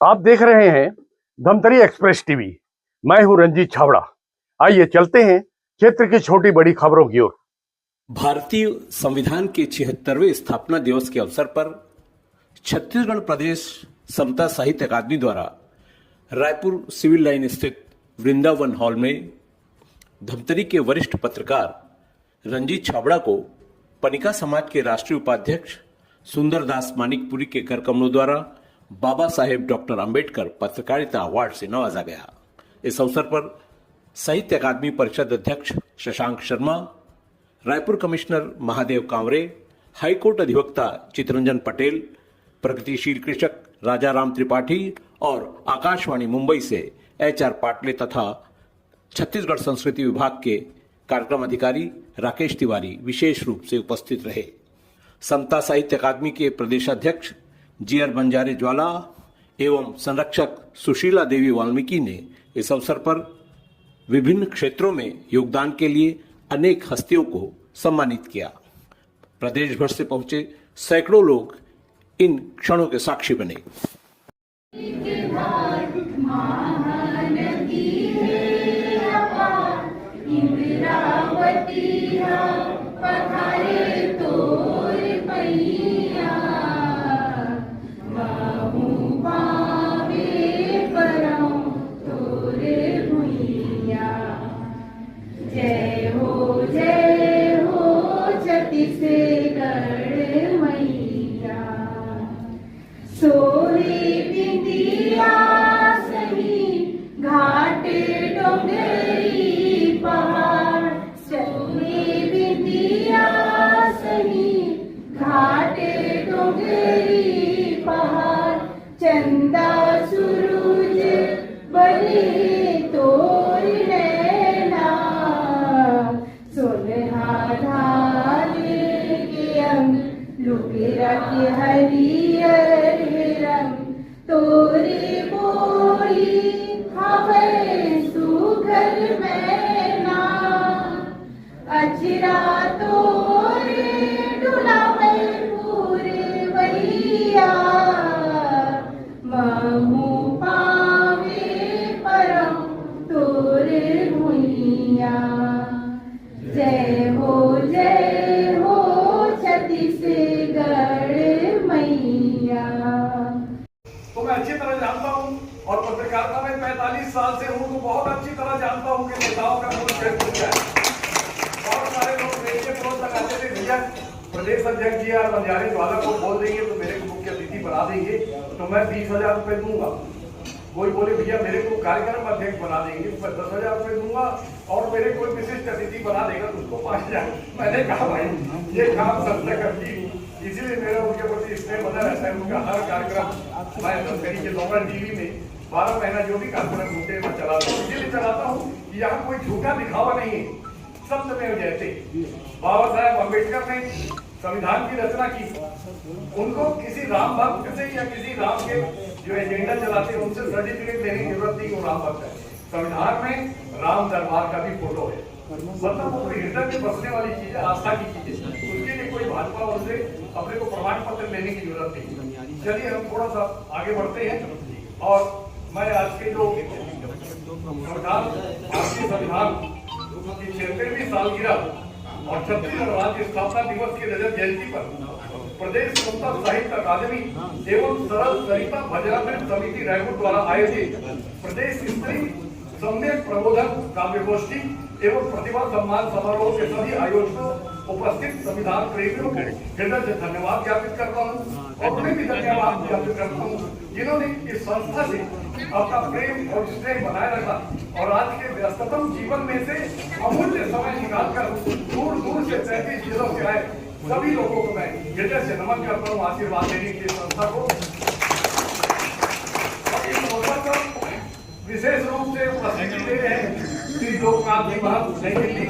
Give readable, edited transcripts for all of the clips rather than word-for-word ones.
आप देख रहे हैं धमतरी एक्सप्रेस टीवी। मैं हूं रंजीत छाबड़ा। आइए चलते हैं क्षेत्र की छोटी बड़ी खबरों की ओर। भारतीय संविधान के 76वें स्थापना दिवस के अवसर पर छत्तीसगढ़ प्रदेश समता साहित्य अकादमी द्वारा रायपुर सिविल लाइन स्थित वृंदावन हॉल में धमतरी के वरिष्ठ पत्रकार रंजीत छाबड़ा को पनिका समाज के राष्ट्रीय उपाध्यक्ष सुंदरदास मानिकपुरी के कर कमलों द्वारा बाबा साहेब डॉक्टर अंबेडकर पत्रकारिता अवार्ड से नवाजा गया। इस अवसर पर साहित्य अकादमी परिषद अध्यक्ष शशांक शर्मा, रायपुर कमिश्नर महादेव कांवरे, हाईकोर्ट अधिवक्ता चितरंजन पटेल, प्रगतिशील कृषक राजा राम त्रिपाठी और आकाशवाणी मुंबई से HR पाटले तथा छत्तीसगढ़ संस्कृति विभाग के कार्यक्रम अधिकारी राकेश तिवारी विशेष रूप से उपस्थित रहे। समता साहित्य अकादमी के प्रदेशाध्यक्ष GR बंजारे ज्वाला एवं संरक्षक सुशीला देवी वाल्मीकि ने इस अवसर पर विभिन्न क्षेत्रों में योगदान के लिए अनेक हस्तियों को सम्मानित किया। प्रदेश भर से पहुंचे सैकड़ों लोग इन क्षणों के साक्षी बने। चंदा सूरज बने तोर नैना, सोलहा धारे के अंग लुकेरा के हरियर रंग, तोरे बोली हवे सुघर मैना, अचरा तोरे डुलावे पूरे वैया, महू पावे परम तोरे भुइया। जय हो छत्तीसगढ़ मैया। तो मैं अच्छी तरह जानता हूँ और पत्रकारिता में 45 साल से हूँ, तो बहुत अच्छी तरह जानता हूँ कि नेताओं का मूल क्षेत्र क्या है। बहुत सारे लोग मेरे फोन लगाते थे, भैया प्रदेश अध्यक्ष GR बंजारे ज्वाला को बोल देंगे तो मेरे को मुख्य अतिथि बना देंगे तो मैं 20,000 रुपए दूंगा। कोई बोले भैया मेरे को कार्यक्रम अध्यक्ष बना देंगे तो मैं 10,000 रुपए दूंगा, और मेरे कोई विशिष्ट अतिथि बना देगा तो उसको 5,000। मैंने कहा भाई ये काम सबसे करती, इसीलिए मेरा उनके प्रति स्नेह बना रहता है। उनका हर कार्यक्रम मैं धमतरी के लोकल TV में 12 महीना जो भी कार्यक्रम होते हैं मैं चलाता हूँ। इसीलिए चलाता हूँ कि यहाँ कोई झूठा दिखावा नहीं है। सत्यमेव जयते। बाबा साहेब अम्बेडकर ने संविधान की रचना की, उनको किसी राम भक्त से या किसी राम के जो एजेंडा चलाते हैं उनसे सर्टिफिकेट लेने की जरूरत नहीं। वो राम भक्त है। संविधान में राम दरबार का भी फोटो है, मतलब वो हृदय में बसने वाली चीज है, आस्था की चीज है। उसके लिए कोई भाजपा वाले से अपने को प्रमाण पत्र लेने की जरूरत नहीं। चलिए हम थोड़ा सा आगे बढ़ते हैं। और मैं आज के जो संविधान की 76वीं सालगिरह और छत्तीसगढ़ राज्य स्थापना दिवस की रजत जयंती पर प्रदेश समता साहित्य अकादमी एवं सरल सरिता भजनामृत समिति रायपुर द्वारा आयोजित प्रदेश स्तरीय सम्यक प्रबोधन काव्यगोष्ठी एवं प्रतिभा सम्मान समारोह के सभी आयोजकों, उपस्थित संविधान प्रेमियों को हृदय से धन्यवाद ज्ञापित करता हूँ और उन्हें भी धन्यवाद ज्ञापित करता हूँ जिन्होंने इस संस्था से अपना प्रेम और स्नेह बनाए रखा और आज के व्यस्ततम जीवन में से अमूल्य समय निकालकर दूर दूर से 33 जिलों से आए सभी लोगों को मैं हृदय से नमन करता हूँ, आशीर्वाद देने के लिए संस्था को। इस अवसर पर विशेष रूप से उपस्थिति दे रहे हैं श्री लोकनाथ जी महाराज नई दिल्ली,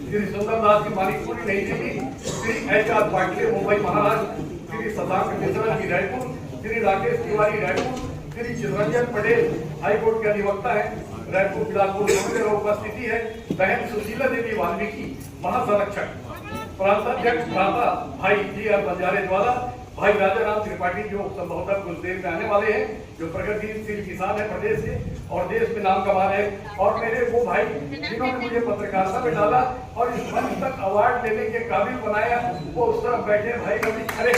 श्री सुंदरदास जी मानिकपुरी नई दिल्ली, श्री HR पाटले मुंबई महाराष्ट्र, श्री शशांक मिश्रा जी रायपुर, श्री राकेश तिवारी रायपुर, श्री चितरंजन पटेल हाईकोर्ट के अधिवक्ता है रायपुर बिलासपुर में उपस्थिति है। बहन सुशीला देवी वाल्मीकि महासंरक्षक, प्रांताध्यक्ष भ्राता भाई GR बंजारे ज्वाला, भाई राजा राम त्रिपाठी जो संभवतः कुछ देर में आने वाले हैं, जो प्रगतिशील किसान है प्रदेश से और देश में नाम कमा रहे हैं, और मेरे वो भाई जिन्होंने मुझे पत्रकारिता में डाला और इस मंच तक अवार्ड लेने के काबिल बनाया, वो उस तरफ बैठे भाई कभी खड़े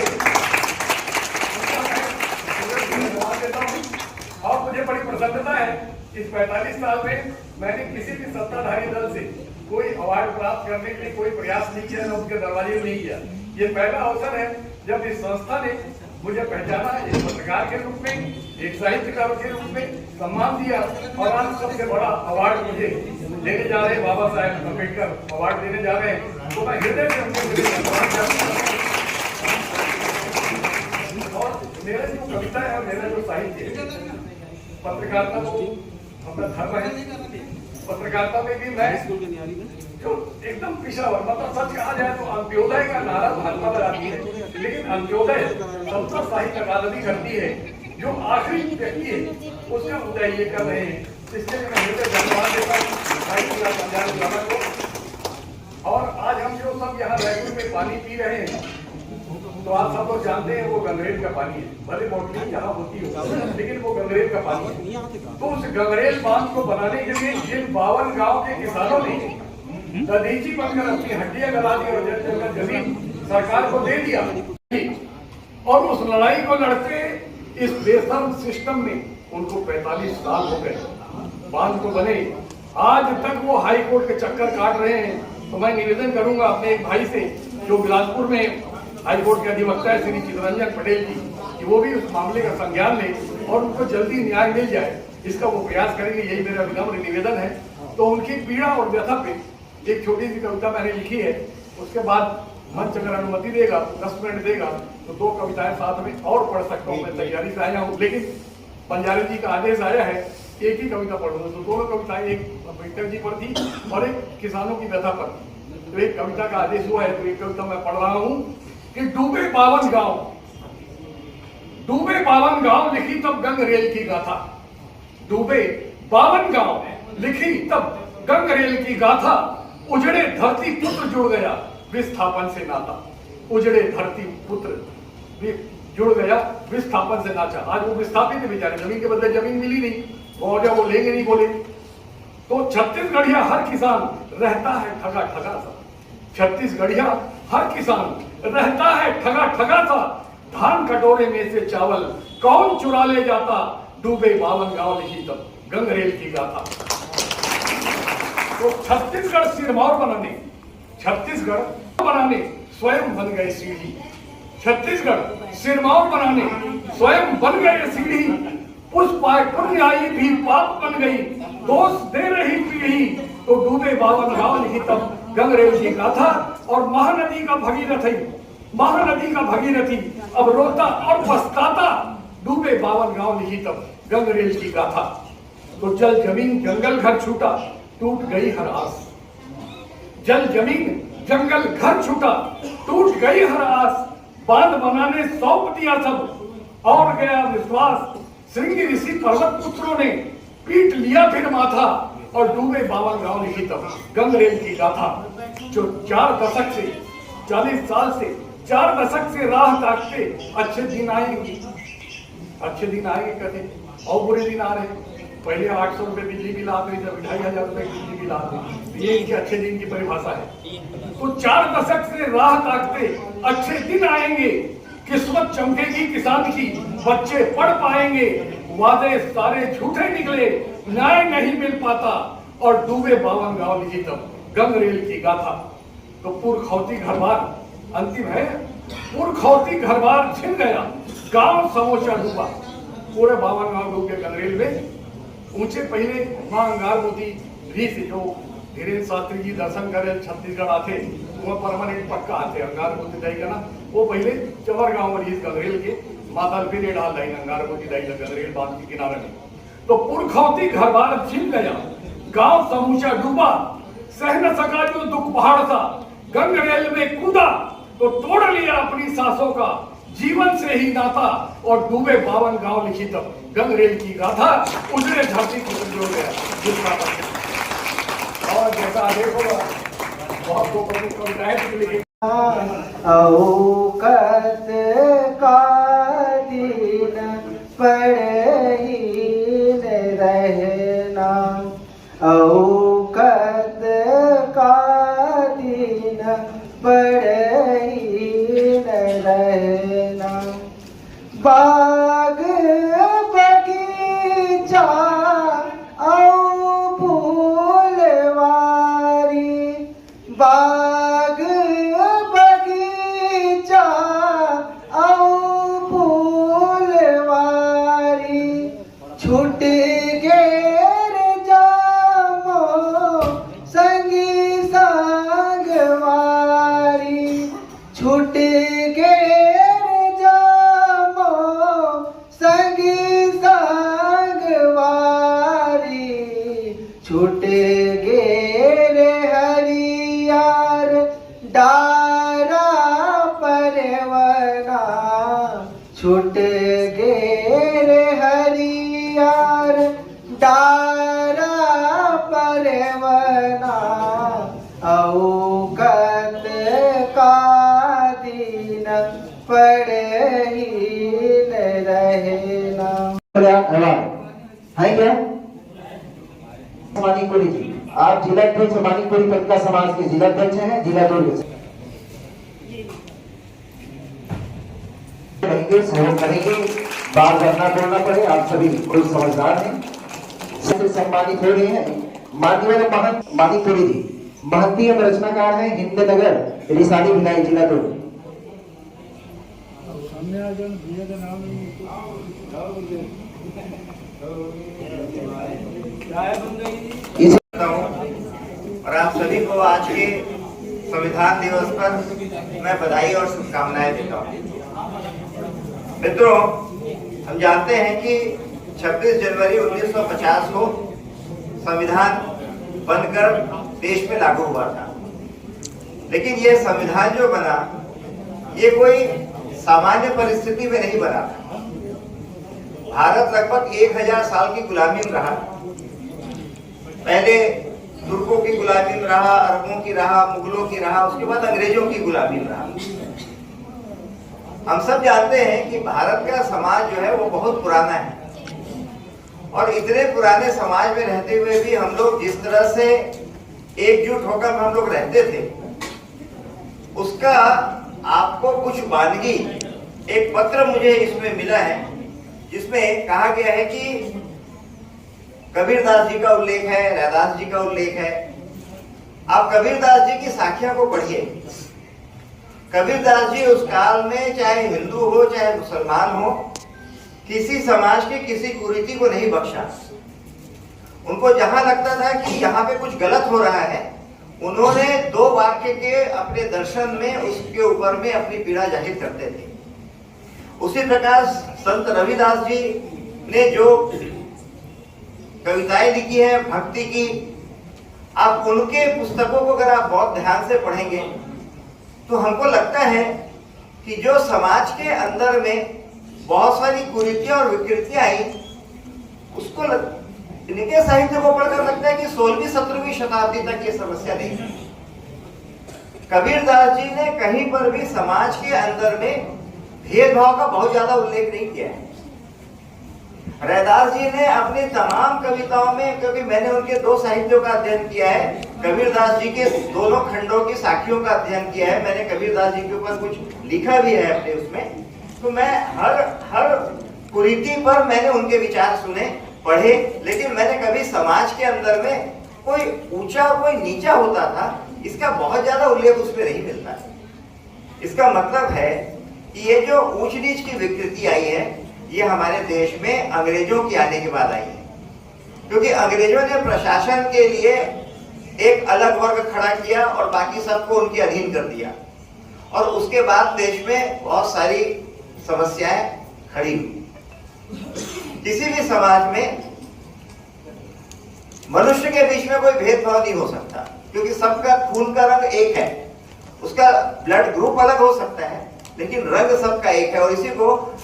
और मुझे बड़ी प्रसन्नता है। इस 45 साल में मैंने किसी भी सत्ताधारी दल से कोई अवार्ड प्राप्त करने के लिए कोई प्रयास नहीं किया, न उसके दरवाजे नहीं किया। ये पहला अवसर है जब इस संस्था ने मुझे पहचाना, एक पत्रकार के रूप में, एक साहित्यकार के रूप में सम्मान दिया, और आज सबसे बड़ा अवार्ड मुझे देने जा रहे हैं, बाबा साहेब अम्बेडकर अवार्ड देने जा रहे हैं। तो मैं हृदय से उनके धन्यवाद करता हूं। और मेरा जो कविता है और मेरा जो साहित्य है, पत्रकारिता को अपना धर्म है। पत्रकारिता में भी मैं जो एकदम पिछड़ा वर्ग, मतलब सच कहा जाए तो अंत्योदय का नारा भाजपा लगाती है, लेकिन अंत्योदय संस्था साहित्य अकादमी करती है। जो आखिरी व्यक्ति है उसका उदय ये कर रहे हैं, इसके लिए मैं हृदय धन्यवाद देता हूँ साहित्य पंजाब को। और आज हम जो सब यहाँ रायपुर में पानी पी रहे हैं, तो आप सब लोग जानते हैं वो गंगरेल का पानी है, भले मोटरी यहाँ होती हो, लेकिन वो गंगरेल का पानी है। तो उस गंगरेल बांध को बनाने के लिए जिन 52 गांव के किसानों ने दधीची बनकर अपनी हड्डियां गला दी और जमीन सरकार को दे दिया, और उस लड़ाई को लड़ते इस बेशर्म सिस्टम में उनको 45 साल हो गए बांध को बने, आज तक वो हाई कोर्ट के चक्कर काट रहे हैं। तो मैं निवेदन करूंगा अपने एक भाई से जो बिलासपुर में हाई कोर्ट के अधिवक्ता है श्री चितरंजन पटेल जी, कि वो भी उस मामले का संज्ञान ले और उनको जल्दी न्याय मिल जाए, इसका वो प्रयास करेंगे, यही मेरा विनम्र निवेदन है। तो उनकी पीड़ा और व्यथा पे एक छोटी सी कविता मैंने लिखी है, उसके बाद मंच अगर अनुमति देगा, 10 मिनट देगा, तो 2 कविताएं साथ में और पढ़ सकता हूँ। मैं तैयारी से आया हूँ, लेकिन पंजारी जी का आदेश आया है एक ही कविता पढ़ूंगा, तो 2 कविताएं, एक अम्बेडकर जी पर थी और एक किसानों की व्यथा पर। तो एक कविता का आदेश हुआ है, तो एक कविता मैं पढ़ रहा हूँ कि डूबे 52 गांव लिखी तब गंगरेल की गाथा। डूबे 52 गांव लिखी तब गंगरेल की गाथा, उजड़े धरती पुत्र जुड़ गया विस्थापन से नाता। उजड़े धरती पुत्र जुड़ गया विस्थापन से नाचा। आज वो विस्थापित है बेचारे, जमीन के बदले जमीन मिली नहीं, वो लेंगे नहीं बोले। तो छत्तीसगढ़िया हर किसान रहता है ठगा ठगा सा। छत्तीसगढ़िया हर किसान रहता है ठगा ठगा सा। धान कटोरे में से चावल कौन चुरा ले जाता, डूबे 52 गांव लिखी तब गंगरेल की गाथा। तो छत्तीसगढ़ सिरमौर बनाने, छत्तीसगढ़ बनाने स्वयं बन गए सीढ़ी। छत्तीसगढ़ सिरमौर बनाने स्वयं बन गए सीढ़ी। पुष्पाय पुण्य आई भी पाप बन गई, दोष दे रही पीढ़ी। तो डूबे 52 गांव लिखी तब गंगरेल की गाथा। और महानदी का भगीरथी अब रोता और पछताता, डूबे 52 गांव लिखी तब गंगरेल की गाथा। तो जल जमीन जंगल घर छूटा, टूट गई हर आस। जल जमीन जंगल घर छूटा, टूट गई हर आस। बांध बनाने सौंप दिया सब और गया विश्वास। श्रृंगी ऋषि पर्वत पुत्रों ने पीट लिया फिर माथा, और डूबे 52 गांव लिखी तब गंगरेल की गाथा। जो 4 दशक से 40 साल से 4 दशक से राह ताकते, अच्छे दिन आएंगे कहते, और बुरे दिन आ रहे। पहले 800 रुपए बिजली बिल आते थे, 2500 रुपए बिजली बिल आते, ये इनके अच्छे दिन की परिभाषा है। तो 4 दशक से राह ताकते, अच्छे दिन आएंगे। किस्मत चमकेगी किसान की, बच्चे पढ़ पाएंगे। वादे सारे झूठे निकले, न्याय नहीं मिल पाता, और डूबे 52 गांव लिखी तब गंगरेल की गाथा। तो पुरखौती घर बार अंतिम है, पुरखौती घर बार छिन गया, गांव समोचा डूबा। पूरे 52 गांव डूब गए गंगरेल में। ऊंचे पहले मां अंगारमोती भी से जो धीरेन्द्र शास्त्री जी दर्शन करे छत्तीसगढ़ आते, वो परमानेंट पक्का आते अंगारमोती दाई का ना। वो पहले चवर गांव में गंगरेल के माता फिर डाल दाई अंगारमोती दाई गंगरेल बांध के किनारे में। तो पुरखौती घर बार छिन गया, गांव समूचा डूबा। सह न सका जो दुख पहाड़ सा, गंगरेल में कूदा। तो तोड़ लिया अपनी सांसों का जीवन से ही नाता, और डूबे 52 गांव लिखी तब गंगरेल की गाथा। उजड़े धरती को जोड़ गया। और जैसा आदेश होगा बहुत प्रमुख कविताएं लिखी। औकत का दिन पड़हीन रहना, औकत का दिन पड़हीन रहना। बाग बगीचा औ फूलवारी, बाग बगीचा औ फूलवारी, छूट गेर जामो संगी संगवारी, छूट गेर जामो संगी संगवारी, छूट गेर हरियार डारा परवना, छूट गेर हरियार डारा परवना, औकत का दिन पड़हीन रहना। है क्या मानिकपुरी जी, आप जिला अध्यक्ष मानिकपुरी पत्रिका समाज के जिला अध्यक्ष हैं, जिला दुर्ग से रहेंगे, सहयोग करेंगे, बार बार ना बोलना पड़े, आप सभी कोई समझदार हैं। सबसे सम्मानित हो रहे हैं माननीय महंत मानिकपुरी जी, महंती एवं रचनाकार हैं, हिंदनगर रिसाली भिलाई जिला दुर्ग। और आप सभी को आज के संविधान दिवस पर मैं बधाई और शुभकामनाएं देता हूँ। मित्रों, हम जानते हैं कि 26 जनवरी 1950 को संविधान बनकर देश में लागू हुआ था, लेकिन ये संविधान जो बना ये कोई सामान्य परिस्थिति में नहीं बना था। भारत लगभग 1000 साल की गुलामी में रहा। पहले तुर्कों की गुलामी में रहा, अरबों की रहा, मुगलों की रहा, उसके बाद अंग्रेजों की गुलामी में रहा। हम सब जानते हैं कि भारत का समाज जो है वो बहुत पुराना है, और इतने पुराने समाज में रहते हुए भी हम लोग जिस तरह से एकजुट होकर हम लोग रहते थे, उसका आपको कुछ वानगी, एक पत्र मुझे इसमें मिला है जिसमें कहा गया है कि कबीरदास जी का उल्लेख है, रैदास जी का उल्लेख है। आप कबीरदास जी की साखियां को पढ़िए। कबीरदास जी उस काल में चाहे हिंदू हो चाहे मुसलमान हो, किसी समाज की किसी कुरीति को नहीं बख्शा। उनको जहां लगता था कि यहाँ पे कुछ गलत हो रहा है, उन्होंने 2 वाक्य के अपने दर्शन में उसके ऊपर में अपनी पीड़ा जाहिर करते थे। उसी प्रकार संत रविदास जी ने जो कविताएं लिखी है भक्ति की, आप उनके पुस्तकों को अगर आप बहुत ध्यान से पढ़ेंगे तो हमको लगता है कि जो समाज के अंदर में बहुत सारी कुरीतियां और विकृतियां आई, उसको इनके साहित्य को पढ़कर लगता है कि 16वीं-17वीं शताब्दी तक ये समस्या नहीं थी। कबीरदास जी ने कहीं पर भी समाज के अंदर में भेदभाव का बहुत ज्यादा उल्लेख नहीं किया है। रैदास जी ने अपनी तमाम कविताओं में, क्योंकि मैंने उनके 2 साहित्यों का अध्ययन किया है, कबीरदास जी के दोनों खंडों की साखियों का अध्ययन किया है, मैंने कबीरदास जी के ऊपर कुछ लिखा भी है अपने उसमें, तो मैं हर कुरीति पर मैंने उनके विचार सुने, पढ़े, लेकिन मैंने कभी समाज के अंदर में कोई ऊंचा कोई नीचा होता था, इसका बहुत ज्यादा उल्लेख उसमें नहीं मिलता है। इसका मतलब है कि ये जो ऊंच नीच की विकृति आई है, ये हमारे देश में अंग्रेजों की आने के बाद आई है, क्योंकि अंग्रेजों ने प्रशासन के लिए एक अलग वर्ग खड़ा किया और बाकी सबको उनके अधीन कर दिया, और उसके बाद देश में बहुत सारी समस्याएं खड़ी हुई। किसी भी समाज में मनुष्य के बीच में कोई भेदभाव नहीं हो सकता, क्योंकि सबका खून का रंग एक है, उसका ब्लड ग्रुप अलग हो सकता है लेकिन रंग सबका एक है। और इसी को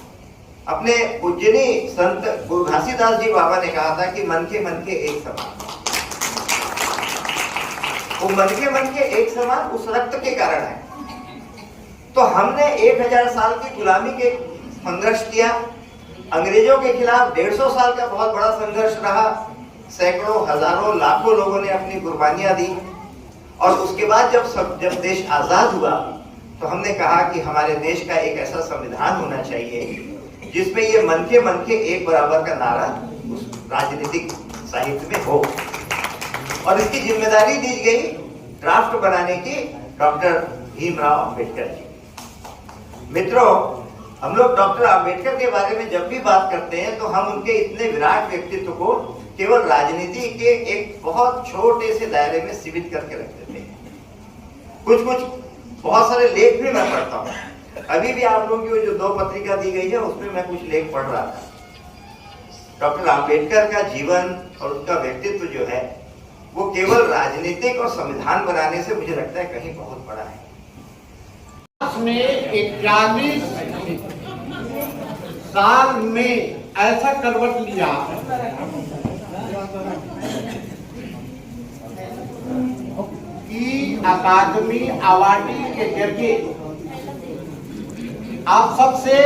अपने पूज्यनी संत गुरु घासीदास जी बाबा ने कहा था कि मन के एक समान। वो मन के एक समान उस रक्त के कारण है। तो हमने 1000 साल की गुलामी के संघर्ष किया, अंग्रेजों के खिलाफ 150 साल का बहुत बड़ा संघर्ष रहा, सैकड़ों हजारों लाखों लोगों ने अपनी कुर्बानियां दी। और उसके बाद जब देश आजाद हुआ तो हमने कहा कि हमारे देश का एक ऐसा संविधान होना चाहिए जिसमें ये मन के एक बराबर का नारा उस राजनीतिक साहित्य में हो, और इसकी जिम्मेदारी दी गई ड्राफ्ट बनाने की डॉक्टर भीमराव अंबेडकर जी। मित्रों, हम लोग डॉक्टर अंबेडकर के बारे में जब भी बात करते हैं तो हम उनके इतने विराट व्यक्तित्व को केवल राजनीति के एक बहुत छोटे से दायरे में सीमित करके रख देते हैं। कुछ बहुत सारे लेख भी मैं पढ़ता हूँ। अभी भी आप लोगों की जो 2 पत्रिका दी गई है उसमें मैं कुछ लेख पढ़ रहा था। डॉक्टर अंबेडकर का जीवन और उनका व्यक्तित्व जो है वो केवल राजनीतिक और संविधान बनाने से मुझे लगता है कहीं बहुत बड़ा है। में 41 साल में ऐसा करवट लिया कि अकादमी अवार्डी के जरिए आप सबसे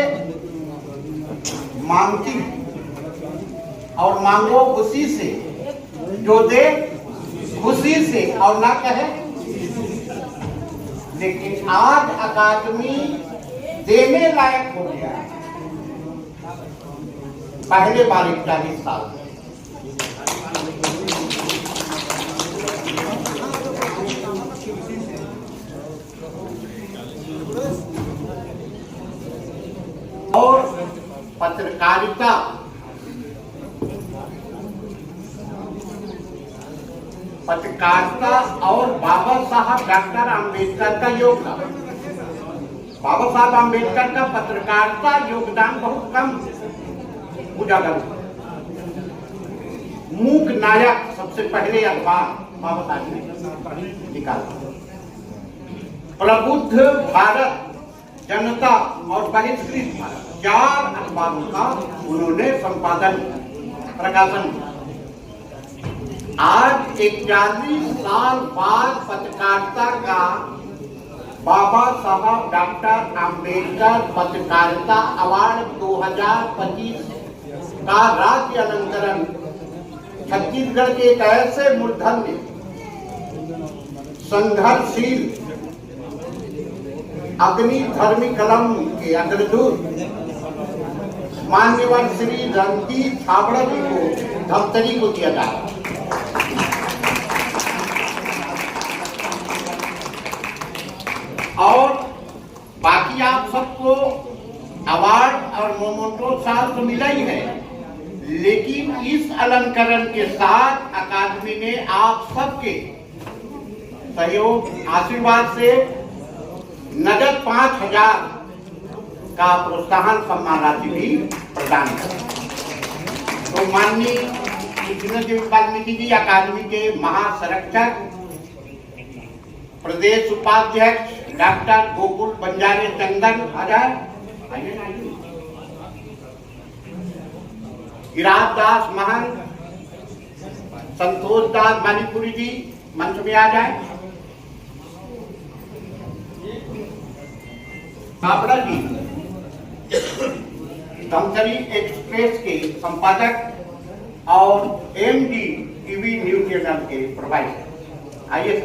मांगती और मांगो उसी से जो दे खुशी से और ना कहे। लेकिन आज अकादमी देने लायक हो गया पहले बार 41 साल। और पत्रकारिता और बाबा साहब डॉक्टर अंबेडकर का योगदान, बाबा साहब अंबेडकर का पत्रकारिता योगदान बहुत कम उजागर। मूक नायक सबसे पहले अखबार बाबा साहब ने निकाला। प्रबुद्ध भारत, जनता और बहिष्कृत भारत, 4 अखबारों का उन्होंने संपादन प्रकाशन किया। आज 41 साल बाद पत्रकारिता का बाबा साहब डॉक्टर अंबेडकर पत्रकारिता अवार्ड 2025 का राज्य अलंकरण छत्तीसगढ़ के एक ऐसे मूर्धन्य संघर्षशील अग्नि धर्मी कलम के अग्रदूत मान्यवर श्री रणजीत छाबड़ा जी को धमतरी को दिया जा रहा है। और बाकी आप सबको अवार्ड और मोमेंटो साल तो मिला ही है, लेकिन इस अलंकरण के साथ अकादमी ने आप सबके सहयोग आशीर्वाद से नगद 5000 का प्रोत्साहन सम्मान राशि भी प्रदान किया। तो माननीय कृष्णदेव वाल्मीकि जी अकादमी के महासंरक्षक, प्रदेश उपाध्यक्ष डॉक्टर गोकुल बंजारे चंदन गिराज दास महंत, संतोष दास मणिपुरी जी मंच में आ जाए। छाबड़ा जी धमतरी एक्सप्रेस के संपादक और MD टीवी न्यूज चैनल के प्रोवाइडर। आइए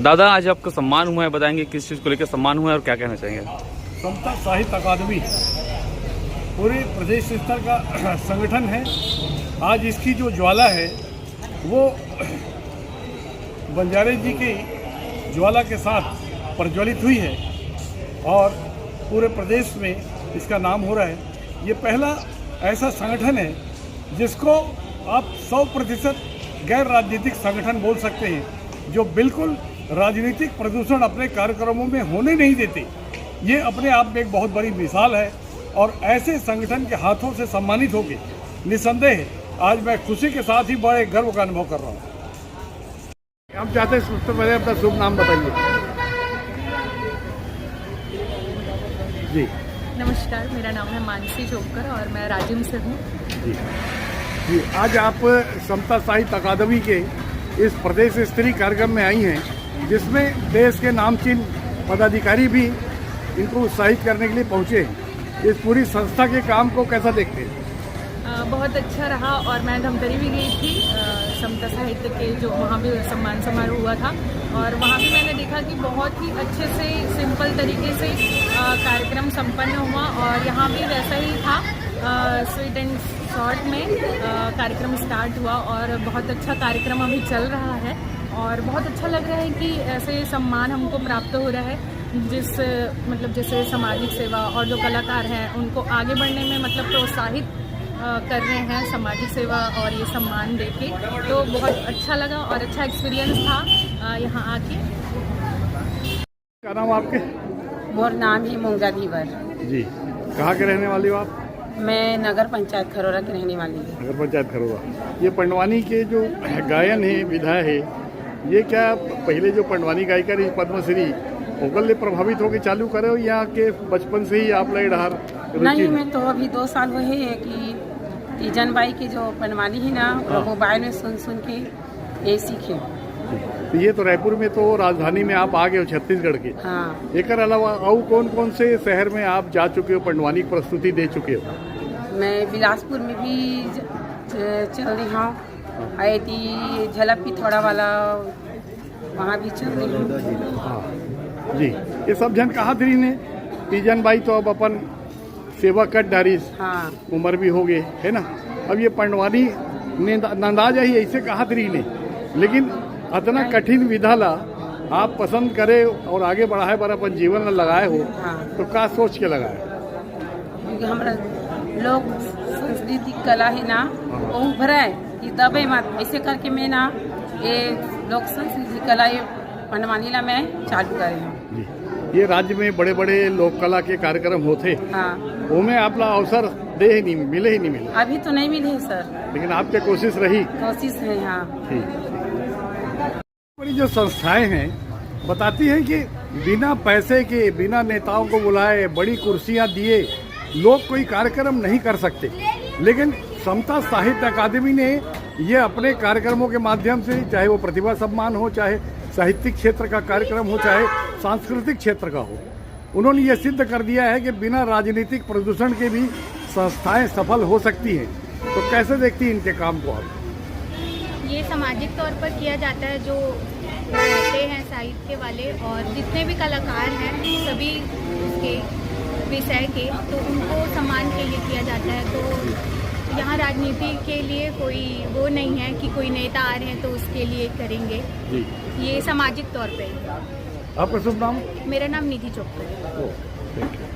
दादा आज आपका सम्मान हुआ है, बताएंगे किस चीज़ को लेकर सम्मान हुआ है और क्या कहना चाहेंगे? समता साहित्य अकादमी पूरे प्रदेश स्तर का संगठन है। आज इसकी जो ज्वाला है वो बंजारे जी की ज्वाला के साथ प्रज्वलित हुई है और पूरे प्रदेश में इसका नाम हो रहा है। ये पहला ऐसा संगठन है जिसको आप 100% गैर राजनीतिक संगठन बोल सकते हैं, जो बिल्कुल राजनीतिक प्रदूषण अपने कार्यक्रमों में होने नहीं देते। ये अपने आप में एक बहुत बड़ी मिसाल है और ऐसे संगठन के हाथों से सम्मानित होकर निसंदेह आज मैं खुशी के साथ ही बड़े गर्व का अनुभव कर रहा हूँ। हम चाहते हैं सबसे पहले अपना शुभ नाम बताइए। जी नमस्कार, मेरा नाम है मानसी चोपकर और मैं राजिम से हूँ। जी, आज आप समता साहित्य अकादमी के इस प्रदेश स्तरीय कार्यक्रम में आई हैं, जिसमें देश के नामचीन पदाधिकारी भी इनको उत्साहित करने के लिए पहुँचे हैं। इस पूरी संस्था के काम को कैसा देखते हैं? बहुत अच्छा रहा और मैं धमतरी भी गई थी समता साहित्य के जो वहाँ भी सम्मान समारोह हुआ था और वहाँ भी मैंने देखा कि बहुत ही अच्छे से सिंपल तरीके से कार्यक्रम संपन्न हुआ और यहाँ भी वैसा ही था। स्वीट एंड शॉर्ट में कार्यक्रम स्टार्ट हुआ और बहुत अच्छा कार्यक्रम अभी चल रहा है और बहुत अच्छा लग रहा है कि ऐसे सम्मान हमको प्राप्त हो रहा है, जैसे सामाजिक सेवा और जो कलाकार हैं उनको आगे बढ़ने में प्रोत्साहित कर रहे हैं सामाजिक सेवा और ये सम्मान देके, तो बहुत अच्छा लगा और अच्छा एक्सपीरियंस था यहाँ आके। क्या नाम आपके? मोर नाम ही मूंगा धीवर। जी, कहाँ के रहने वाली हो आप? मैं नगर पंचायत खरोरा की रहने वाली हूँ। नगर पंचायत खरोरा। ये पंडवानी के जो गायन है, विधा है, ये क्या पहले जो पंडवानी गायिका रही पद्मश्री ओकल प्रभावित होकर चालू करे हो या के बचपन से ही आप लय रहा? नहीं, मैं तो अभी 2 साल हुए हैं कि तीजन बाई की जो पंडवानी है ना, मोबाइल में सुन सुन के ये सीखे। तो ये तो रायपुर में तो राजधानी में आप आ गए हो, छत्तीसगढ़ के। हाँ। एक अलावा और कौन कौन से शहर में आप जा चुके हो, पंडवानी की प्रस्तुति दे चुके हो? मैं बिलासपुर में भी चल रही हूँ, आई थी झलक पिथौड़ा वाला, वहाँ भी चल रही हूँ। हाँ जी, ये सब जन कहा थी ने तीजन बाई तो अब अपन सेवा कर डारी। हाँ। उम्र भी हो गए है ना। अब ये पंडवानी नंदाजा ही ऐसे कहा थी ने, लेकिन इतना कठिन विधा ला आप पसंद करे और आगे बढ़ाए पर अपन जीवन में लगाए हो। हाँ। तो क्या सोच के लगाए? क्योंकि हमारा लोग संस्कृति कला है ना, वो उभरा है कि दबे मत ऐसे करके मैं ना ये लोक संस्कृति कला ये पंडवानी ला मैं चालू करे हूँ। ये राज्य में बड़े बड़े लोक कला के कार्यक्रम होते। हाँ। वो में आपला अवसर दे ही नहीं मिले, ही नहीं मिले। अभी तो नहीं मिले सर, लेकिन आपकी कोशिश रही। कोशिश है। हाँ। बड़ी जो संस्थाएं हैं बताती हैं कि बिना पैसे के, बिना नेताओं को बुलाए, बड़ी कुर्सियां दिए लोग कोई कार्यक्रम नहीं कर सकते, लेकिन समता साहित्य अकादमी ने ये अपने कार्यक्रमों के माध्यम से, चाहे वो प्रतिभा सम्मान हो, चाहे साहित्यिक क्षेत्र का कार्यक्रम हो, चाहे सांस्कृतिक क्षेत्र का हो, उन्होंने ये सिद्ध कर दिया है कि बिना राजनीतिक प्रदूषण के भी संस्थाएं सफल हो सकती हैं। तो कैसे देखती हैं इनके काम को आप? ये सामाजिक तौर पर किया जाता है, जो रहते हैं साहित्य वाले और जितने भी कलाकार हैं सभी उसके विषय के, तो उनको सम्मान के लिए किया जाता है। तो यहाँ राजनीति के लिए कोई वो नहीं है कि कोई नेता आ रहे हैं तो उसके लिए करेंगे। ये सामाजिक तौर पे। आपका शुभ नाम? मेरा नाम निधि चोपकर है।